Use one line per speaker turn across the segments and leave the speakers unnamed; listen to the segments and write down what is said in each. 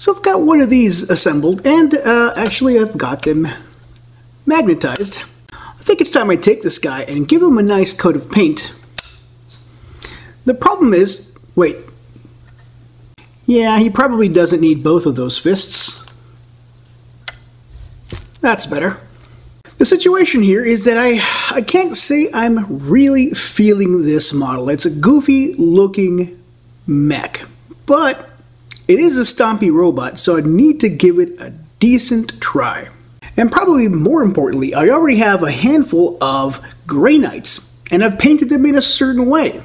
So I've got one of these assembled, and actually I've got them magnetized. I think it's time I take this guy and give him a nice coat of paint. The problem is, wait, yeah, he probably doesn't need both of those fists. That's better. The situation here is that I can't say I'm really feeling this model. It's a goofy looking mech, but it is a stompy robot, so I need to give it a decent try. And probably more importantly, I already have a handful of Grey Knights, and I've painted them in a certain way.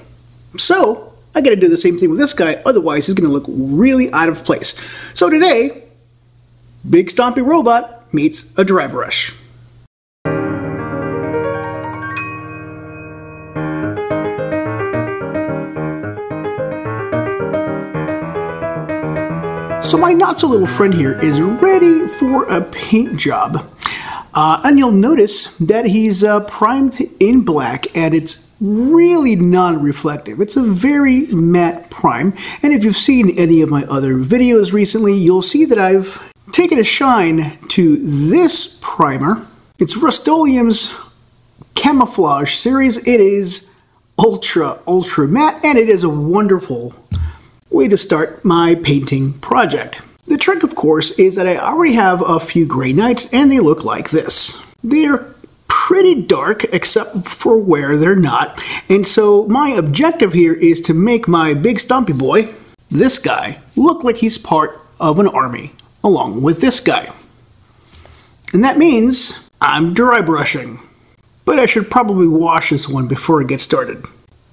So I gotta do the same thing with this guy, otherwise he's gonna look really out of place. So today, big stompy robot meets a dry brush. So my not-so-little friend here is ready for a paint job. And you'll notice that he's primed in black, and it's really non-reflective. It's a very matte prime, and if you've seen any of my other videos recently, you'll see that I've taken a shine to this primer. It's Rust-Oleum's Camouflage series. It is ultra matte, and it is a wonderful way to start my painting project. The trick, of course, is that I already have a few Grey Knights, and they look like this. They're pretty dark, except for where they're not, and so my objective here is to make my big stompy boy, this guy, look like he's part of an army, along with this guy. And that means I'm dry brushing. But I should probably wash this one before I get started.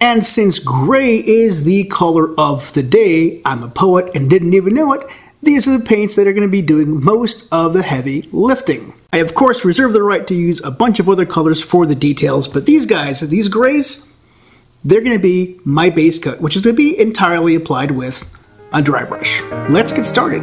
And since gray is the color of the day, I'm a poet and didn't even know it, these are the paints that are going to be doing most of the heavy lifting. I of course reserve the right to use a bunch of other colors for the details, but these guys, these grays, they're going to be my base coat, which is going to be entirely applied with a dry brush. Let's get started.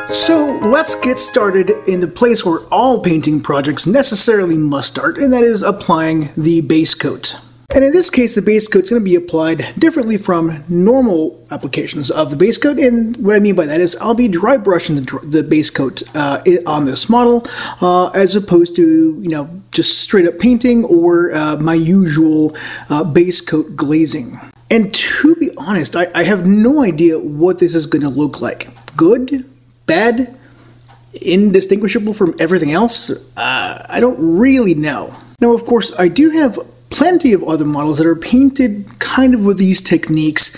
So let's get started in the place where all painting projects necessarily must start, and that is applying the base coat. And in this case, the base coat is going to be applied differently from normal applications of the base coat, and what I mean by that is I'll be dry brushing the base coat on this model as opposed to, you know, just straight up painting or my usual base coat glazing. And to be honest, I have no idea what this is going to look like. Good? Bad? Indistinguishable from everything else? I don't really know. Now, of course, I do have plenty of other models that are painted kind of with these techniques.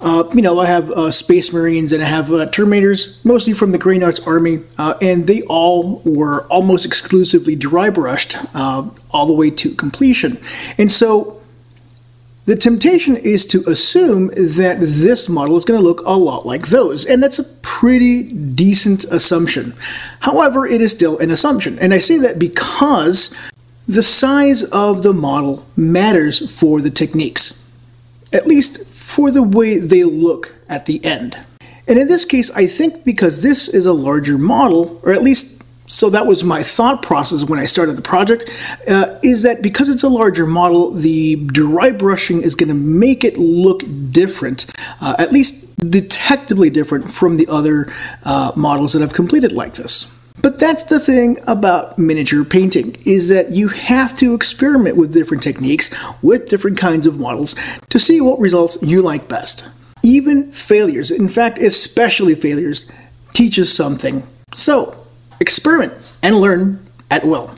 You know, I have Space Marines and I have Terminators, mostly from the Grey Knights army, and they all were almost exclusively dry brushed all the way to completion. And so the temptation is to assume that this model is going to look a lot like those, and that's a pretty decent assumption. However, it is still an assumption, and I say that because the size of the model matters for the techniques, at least for the way they look at the end. And in this case, I think because this is a larger model, or at least so that was my thought process when I started the project, is that because it's a larger model, the dry brushing is going to make it look different, at least detectably different from the other models that I've completed like this. But that's the thing about miniature painting, is that you have to experiment with different techniques, with different kinds of models, to see what results you like best. Even failures, in fact, especially failures, teach us something. So, experiment and learn at will.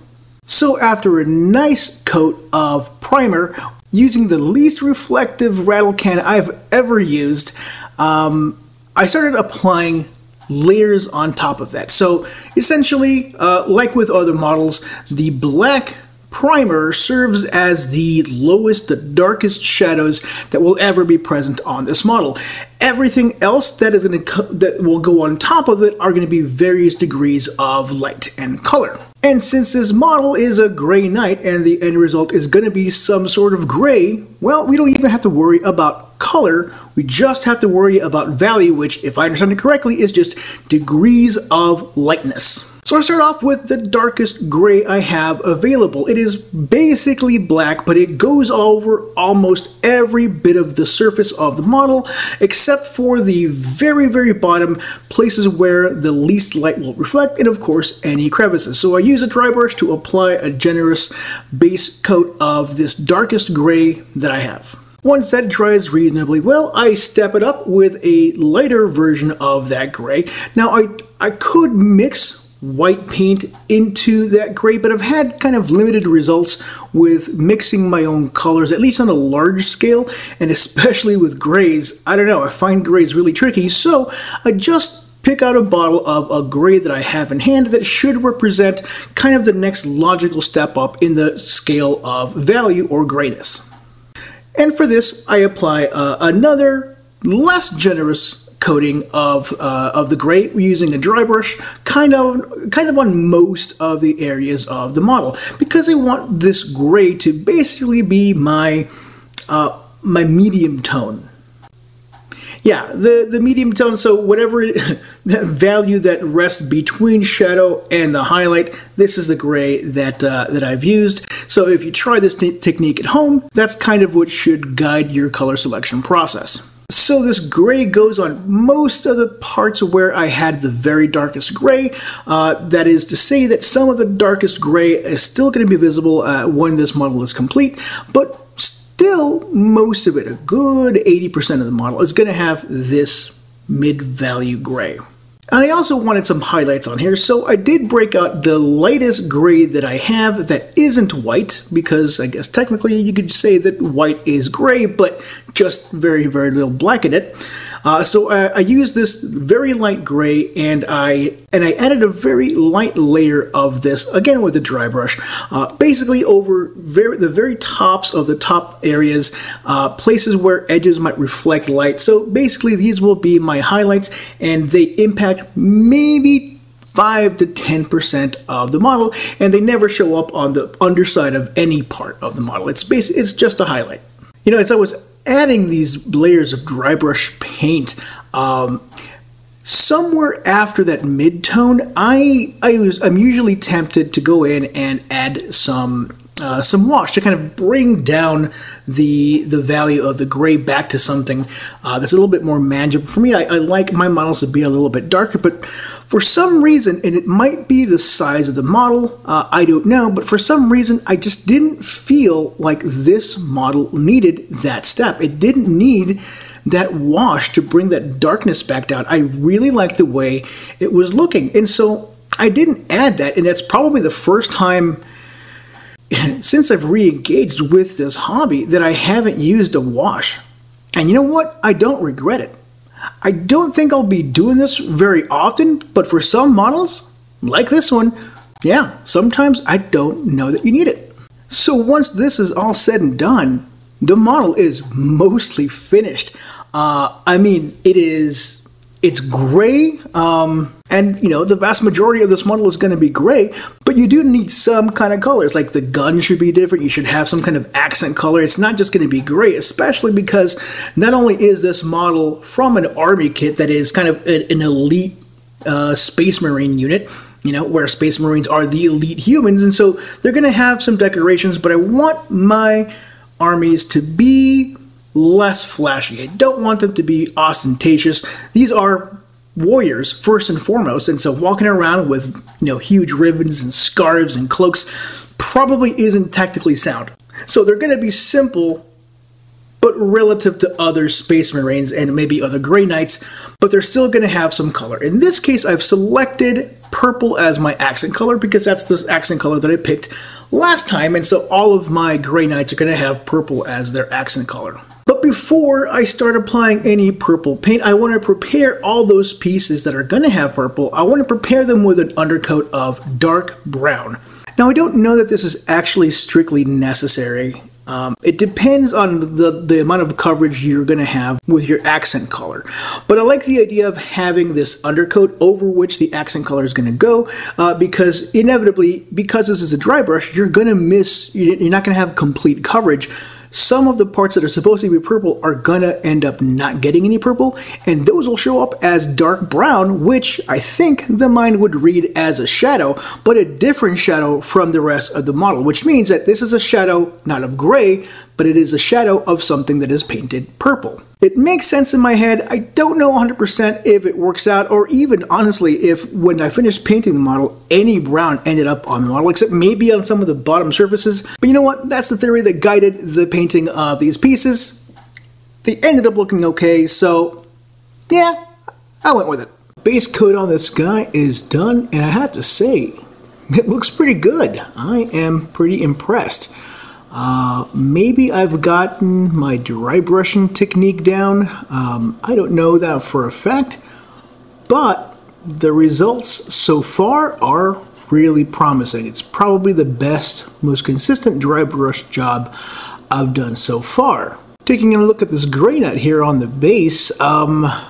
So after a nice coat of primer, using the least reflective rattle can I've ever used, I started applying layers on top of that. So essentially, like with other models, the black primer serves as the lowest, the darkest shadows that will ever be present on this model. Everything else that is that will go on top of it are going to be various degrees of light and color. And since this model is a Grey Knight and the end result is going to be some sort of gray, well, we don't even have to worry about color. We just have to worry about value, which, if I understand it correctly, is just degrees of lightness. So I start off with the darkest gray I have available. It is basically black, but it goes over almost every bit of the surface of the model, except for the very, very bottom places where the least light will reflect, and of course any crevices. So I use a dry brush to apply a generous base coat of this darkest gray that I have. Once that dries reasonably well, I step it up with a lighter version of that gray. Now I could mix white paint into that gray, but I've had kind of limited results with mixing my own colors, at least on a large scale, and especially with grays. I don't know, I find grays really tricky, so I just pick out a bottle of a gray that I have in hand that should represent kind of the next logical step up in the scale of value or grayness. And for this, I apply another less generous coating of the gray using a dry brush, kind of on most of the areas of the model, because I want this gray to basically be my my medium tone. Yeah, the medium tone. So whatever that value that rests between shadow and the highlight, this is the gray that I've used. So if you try this technique at home, that's kind of what should guide your color selection process. So this gray goes on most of the parts where I had the very darkest gray. That is to say that some of the darkest gray is still going to be visible when this model is complete, but still most of it, a good 80% of the model, is going to have this mid-value gray. And I also wanted some highlights on here, so I did break out the lightest gray that I have that isn't white, because I guess technically you could say that white is gray, but just very, very little black in it. So I used this very light gray, and I added a very light layer of this, again with a dry brush, basically over the very tops of the top areas, places where edges might reflect light. So basically these will be my highlights, and they impact maybe 5 to 10% of the model, and they never show up on the underside of any part of the model. It's just a highlight. You know, as I was adding these layers of dry brush paint, somewhere after that mid-tone, I'm usually tempted to go in and add some wash to kind of bring down the value of the gray back to something that's a little bit more manageable. For me, I like my models to be a little bit darker, but for some reason, and it might be the size of the model, I don't know, but for some reason I just didn't feel like this model needed that step. It didn't need that wash to bring that darkness back down. I really liked the way it was looking, and so I didn't add that, and that's probably the first time since I've re-engaged with this hobby that I haven't used a wash. And you know what? I don't regret it. I don't think I'll be doing this very often, but for some models, like this one, yeah, sometimes I don't know that you need it. So once this is all said and done, the model is mostly finished. I mean, it's gray, and you know, the vast majority of this model is going to be gray, but you do need some kind of colors. Like the gun should be different, you should have some kind of accent color. It's not just going to be gray, especially because not only is this model from an army kit that is kind of an elite Space Marine unit, you know, where Space Marines are the elite humans, and so they're going to have some decorations, but I want my armies to be less flashy. I don't want them to be ostentatious. These are warriors first and foremost, and so walking around with, you know, huge ribbons and scarves and cloaks probably isn't technically sound. So they're going to be simple, but relative to other Space Marines and maybe other Grey Knights, but they're still going to have some color. In this case, I've selected purple as my accent color because that's the accent color that I picked last time, and so all of my Grey Knights are going to have purple as their accent color. But before I start applying any purple paint, I want to prepare all those pieces that are going to have purple. I want to prepare them with an undercoat of dark brown. Now, I don't know that this is actually strictly necessary. It depends on the amount of coverage you're going to have with your accent color. But I like the idea of having this undercoat over which the accent color is going to go, because inevitably, because this is a dry brush, you're going to miss, you're not going to have complete coverage. some of the parts that are supposed to be purple are gonna end up not getting any purple, and those will show up as dark brown, which I think the mind would read as a shadow, but a different shadow from the rest of the model, which means that this is a shadow not of gray, but it is a shadow of something that is painted purple. It makes sense in my head. I don't know 100% if it works out, or even honestly if when I finished painting the model, any brown ended up on the model, except maybe on some of the bottom surfaces. But you know what? That's the theory that guided the painting of these pieces. They ended up looking okay, so yeah, I went with it. Base coat on this guy is done, and I have to say, it looks pretty good. I am pretty impressed. Maybe I've gotten my dry brushing technique down. I don't know that for a fact, but the results so far are really promising. It's probably the best, most consistent dry brush job I've done so far. Taking a look at this Grey Knight here on the base, the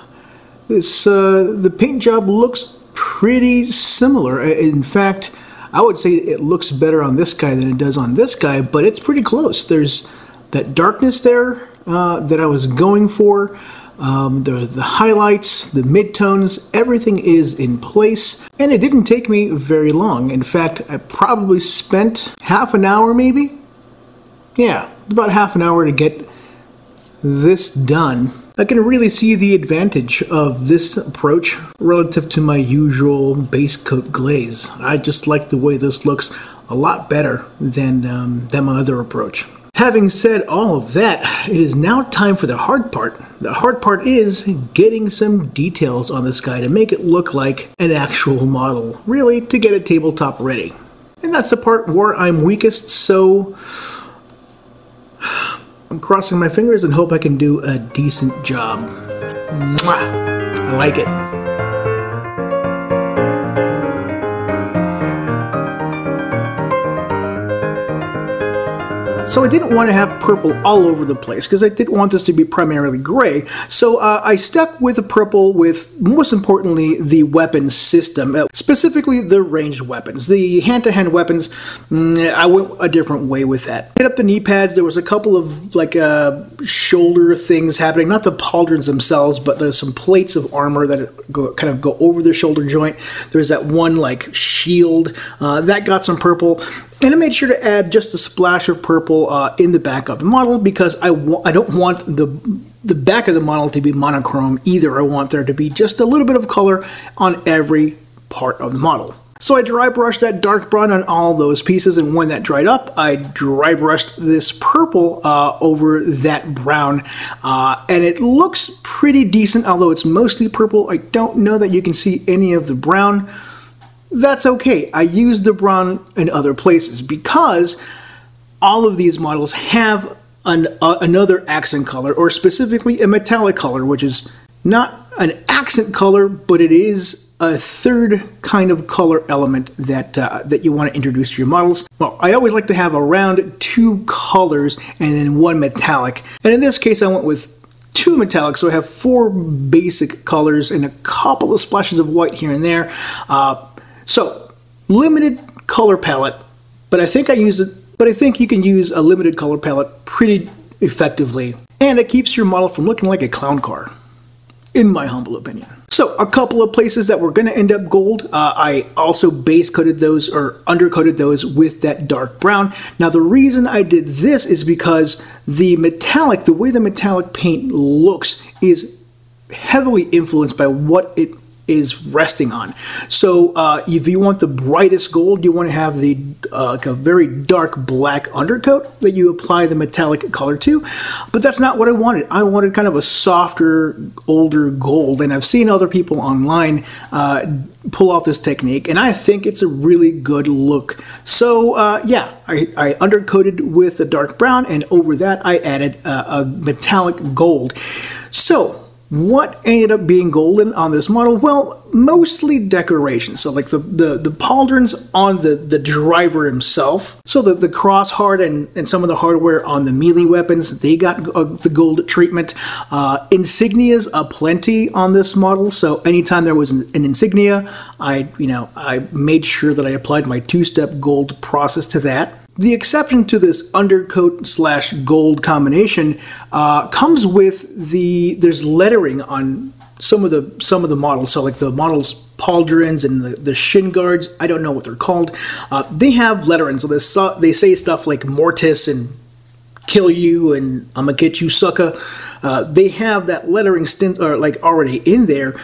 paint job looks pretty similar. In fact, I would say it looks better on this guy than it does on this guy, but it's pretty close. There's that darkness there that I was going for. The highlights, the midtones, everything is in place. And it didn't take me very long. In fact, I probably spent half an hour maybe. Yeah, about half an hour to get this done. I can really see the advantage of this approach relative to my usual base coat glaze. I just like the way this looks a lot better than my other approach. Having said all of that, it is now time for the hard part. The hard part is getting some details on this guy to make it look like an actual model, really to get it tabletop ready. And that's the part where I'm weakest, so I'm crossing my fingers and hope I can do a decent job. Mwah! I like it. So I didn't want to have purple all over the place because I didn't want this to be primarily gray. So I stuck with the purple with, most importantly, the weapon system, specifically the ranged weapons. The hand-to-hand weapons, I went a different way with that. Hit up the knee pads, there was a couple of like shoulder things happening, not the pauldrons themselves, but there's some plates of armor that kind of go over the shoulder joint. There's that one like shield, that got some purple. And I made sure to add just a splash of purple in the back of the model because I don't want the back of the model to be monochrome either. I want there to be just a little bit of color on every part of the model. So I dry brushed that dark brown on all those pieces, and when that dried up, I dry brushed this purple over that brown, and it looks pretty decent, although it's mostly purple. I don't know that you can see any of the brown. That's okay. I used the brown in other places because all of these models have another accent color, or specifically a metallic color, which is not an accent color, but it is a third kind of color element that you want to introduce to your models. Well, I always like to have around 2 colors and then 1 metallic. And in this case, I went with 2 metallics, so I have 4 basic colors and a couple of splashes of white here and there. So, limited color palette, but I think you can use a limited color palette pretty effectively, and it keeps your model from looking like a clown car, in my humble opinion. So, a couple of places that were going to end up gold, I also base coated those, or undercoated those with that dark brown. Now, the reason I did this is because the way the metallic paint looks is heavily influenced by what it is resting on. So if you want the brightest gold, you want to have the a very dark black undercoat that you apply the metallic color to, but that's not what I wanted. I wanted kind of a softer, older gold, and I've seen other people online pull off this technique, and I think it's a really good look. So yeah, I undercoated with a dark brown, and over that I added a metallic gold. So what ended up being golden on this model? Well, mostly decoration. So like the pauldrons on the driver himself. So the cross hard and some of the hardware on the melee weapons, they got the gold treatment. Insignias aplenty on this model. So anytime there was an insignia, I made sure that I applied my 2-step gold process to that. The exception to this undercoat slash gold combination comes with there's lettering on some of the models. So like the models pauldrons and the shin guards, I don't know what they're called. They have lettering, so they say stuff like mortis and kill you and I'm gonna get you sucker. They have that lettering like already in there,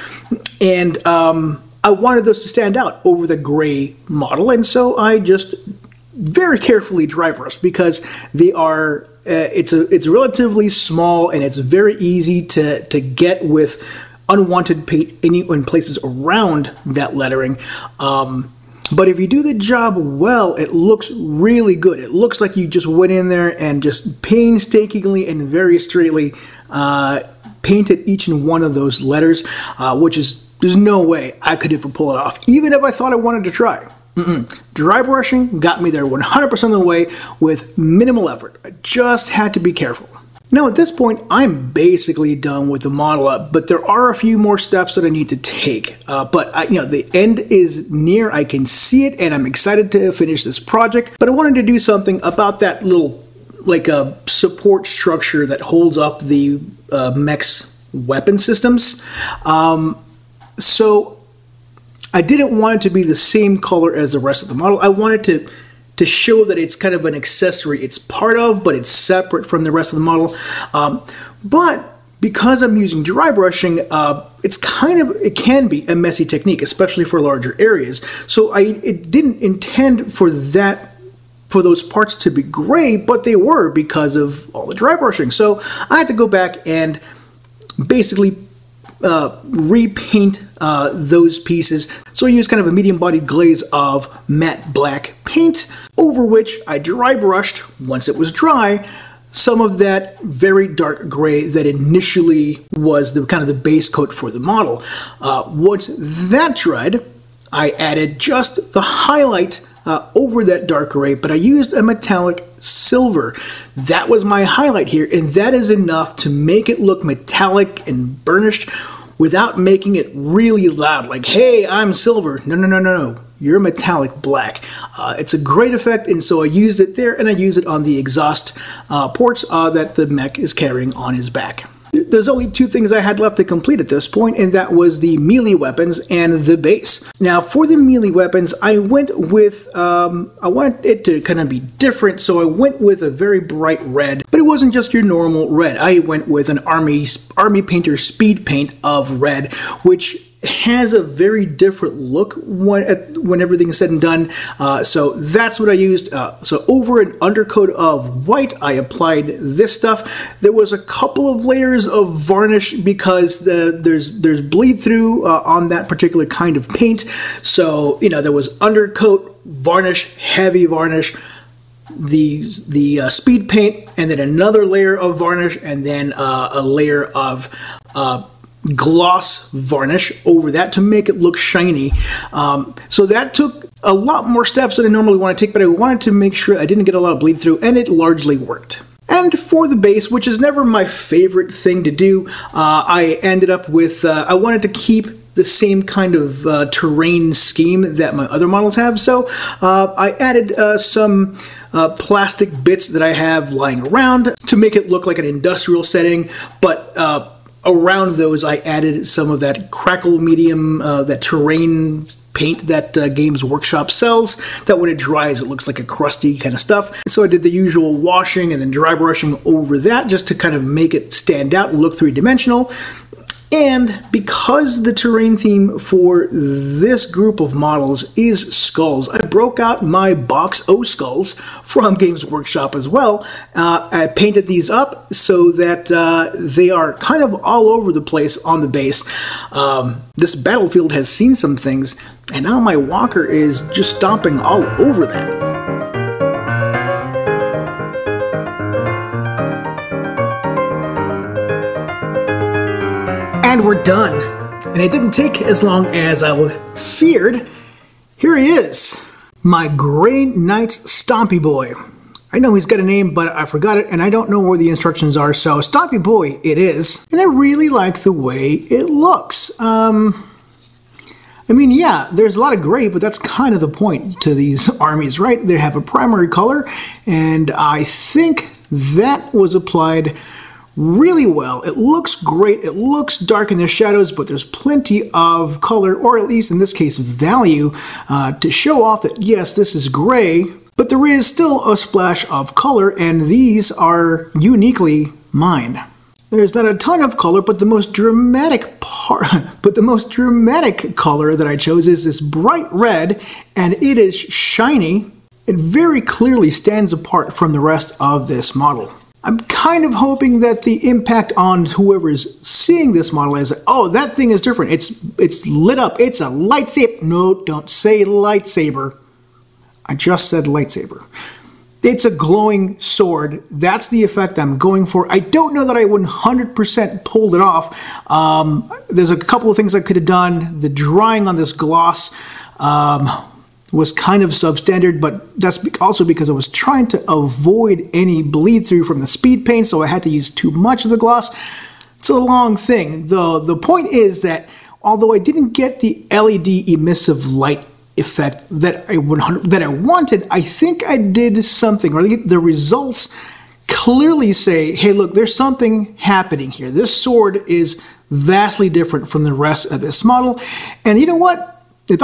and I wanted those to stand out over the gray model, and so I just very carefully dry brushed, because they are it's relatively small and it's very easy to get with unwanted paint in places around that lettering. But if you do the job well, it looks really good. It looks like you just went in there and just painstakingly and very straightly painted each and one of those letters, there's no way I could ever pull it off, even if I thought I wanted to try. Dry brushing got me there 100% of the way with minimal effort. I just had to be careful. Now at this point, I'm basically done with the model up, but there are a few more steps that I need to take. The end is near, I can see it, and I'm excited to finish this project. But I wanted to do something about that little, like a support structure that holds up the mech's weapon systems. So I didn't want it to be the same color as the rest of the model. I wanted to show that it's kind of an accessory it's part of, but it's separate from the rest of the model. But because I'm using dry brushing, it can be a messy technique, especially for larger areas. So it didn't intend for those parts to be gray, but they were because of all the dry brushing. So I had to go back and basically repaint those pieces. So I used kind of a medium-bodied glaze of matte black paint, over which I dry brushed, once it was dry, some of that very dark gray that initially was the kind of the base coat for the model. Once that dried, I added just the highlight over that dark gray, but I used a metallic silver. That was my highlight here, and that is enough to make it look metallic and burnished without making it really loud, like, hey, I'm silver. No. You're metallic black. It's a great effect, and so I used it there, and I used it on the exhaust ports that the mech is carrying on his back. There's only two things I had left to complete at this point, and that was the melee weapons and the base. Now, for the melee weapons, I went with, I wanted it to kind of be different, so I went with a very bright red, but it wasn't just your normal red. I went with an Army Painter speed paint of red, which has a very different look when everything is said and done. So that's what I used. So over an undercoat of white, I applied this stuff. There was a couple of layers of varnish because there's bleed through on that particular kind of paint. So, there was undercoat, varnish, heavy varnish, the speed paint, and then another layer of varnish, and then a layer of gloss varnish over that to make it look shiny. So that took a lot more steps than I normally want to take, but I wanted to make sure I didn't get a lot of bleed through, and it largely worked. And for the base, which is never my favorite thing to do, I ended up with, I wanted to keep the same kind of terrain scheme that my other models have, so I added some plastic bits that I have lying around to make it look like an industrial setting, but around those, I added some of that crackle medium, that terrain paint that Games Workshop sells, that when it dries, it looks like a crusty kind of stuff. So I did the usual washing and then dry brushing over that just to kind of make it stand out and look three-dimensional. And because the terrain theme for this group of models is skulls, I broke out my box O skulls from Games Workshop as well. I painted these up so that they are kind of all over the place on the base. This battlefield has seen some things, and now my walker is just stomping all over them. And we're done. And it didn't take as long as I feared. Here he is, my Grey Knights Stompy Boy. I know he's got a name, but I forgot it, and I don't know where the instructions are, so Stompy Boy it is. And I really like the way it looks. I mean, yeah, there's a lot of gray, but that's kind of the point to these armies, right? They have a primary color, and I think that was applied really well. It looks great. It looks dark in the shadows, but there's plenty of color, or at least in this case, value, to show off that, yes, this is gray, but there is still a splash of color, and these are uniquely mine. There's not a ton of color, but the most dramatic color that I chose is this bright red, and it is shiny. It very clearly stands apart from the rest of this model. I'm kind of hoping that the impact on whoever's seeing this model is, oh, that thing is different. It's lit up. It's a lightsaber. No, don't say lightsaber. I just said lightsaber. It's a glowing sword. That's the effect I'm going for. I don't know that I 100% pulled it off. There's a couple of things I could have done. The drying on this gloss was kind of substandard, but that's also because I was trying to avoid any bleed through from the speed paint, so I had to use too much of the gloss. It's a long thing. The point is that although I didn't get the LED emissive light effect that I wanted, I think I did something, or the results clearly say, hey, look, there's something happening here. This sword is vastly different from the rest of this model, and you know what? If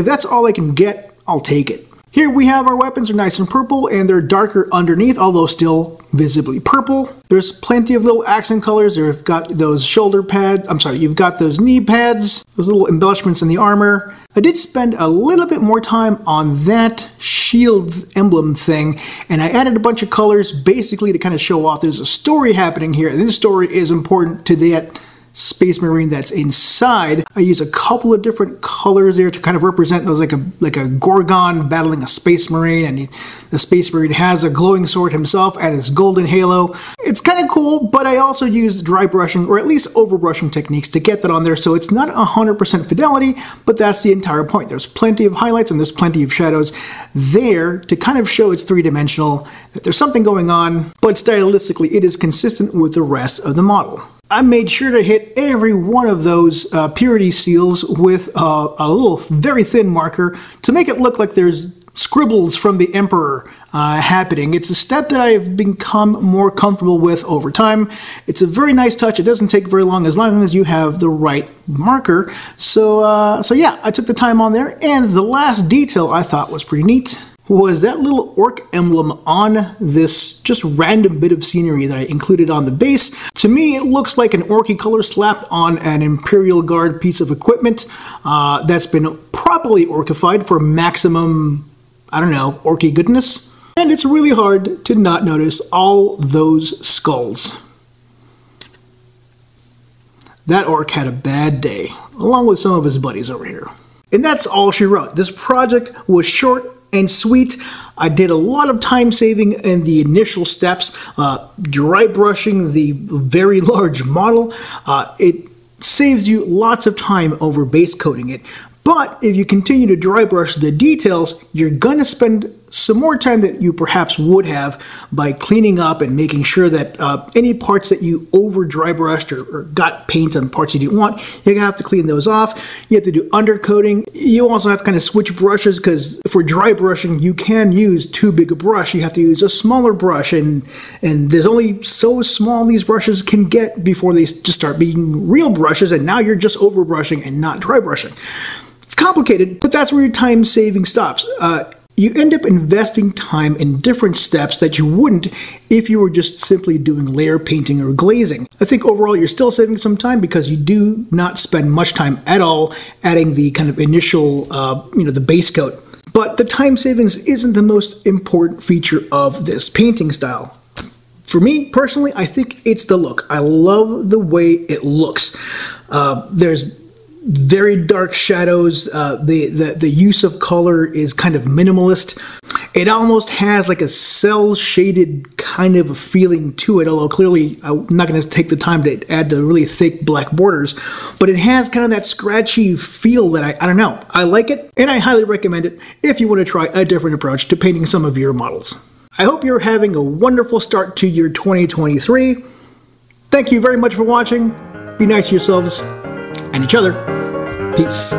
that's all I can get, I'll take it. Here we have our weapons are nice and purple, and they're darker underneath, although still visibly purple. There's plenty of little accent colors. You've got those shoulder pads, you've got those knee pads, those little embellishments in the armor. I did spend a little bit more time on that shield emblem thing, and I added a bunch of colors basically to kind of show off there's a story happening here, and this story is important to that Space Marine that's inside. I use a couple of different colors there to kind of represent those, like a Gorgon battling a Space Marine, and the Space Marine has a glowing sword himself and his golden halo. It's kind of cool, but I also used dry brushing, or at least overbrushing techniques to get that on there, so it's not 100% fidelity, but that's the entire point. There's plenty of highlights and there's plenty of shadows there to kind of show it's three-dimensional, that there's something going on, but stylistically it is consistent with the rest of the model. I made sure to hit every one of those purity seals with a little very thin marker to make it look like there's scribbles from the Emperor happening. It's a step that I've become more comfortable with over time. It's a very nice touch. It doesn't take very long as you have the right marker. So yeah, I took the time on there, and the last detail I thought was pretty neat was that little orc emblem on this just random bit of scenery that I included on the base. To me, it looks like an orky color slapped on an Imperial Guard piece of equipment that's been properly orcified for maximum, I don't know, orky goodness. And it's really hard to not notice all those skulls. That orc had a bad day, along with some of his buddies over here. And that's all she wrote. This project was short and sweet. I did a lot of time saving in the initial steps, dry brushing the very large model. It saves you lots of time over base coating it. But if you continue to dry brush the details, you're gonna spend some more time that you perhaps would have by cleaning up and making sure that any parts that you over dry brushed or got paint on parts you didn't want, you're gonna have to clean those off. You have to do undercoating. You also have to kind of switch brushes, because for dry brushing you can use too big a brush. You have to use a smaller brush, and there's only so small these brushes can get before they just start being real brushes, and now you're just over brushing and not dry brushing. It's complicated, but that's where your time saving stops. You end up investing time in different steps that you wouldn't if you were just simply doing layer painting or glazing. I think overall you're still saving some time because you do not spend much time at all adding the kind of initial, the base coat. But the time savings isn't the most important feature of this painting style. For me, personally, I think it's the look. I love the way it looks. There's very dark shadows. The use of color is kind of minimalist. It almost has like a cel-shaded kind of a feeling to it, although clearly I'm not going to take the time to add the really thick black borders, but it has kind of that scratchy feel that I don't know. I like it, and I highly recommend it if you want to try a different approach to painting some of your models. I hope you're having a wonderful start to your 2023. Thank you very much for watching. Be nice to yourselves and each other. Peace.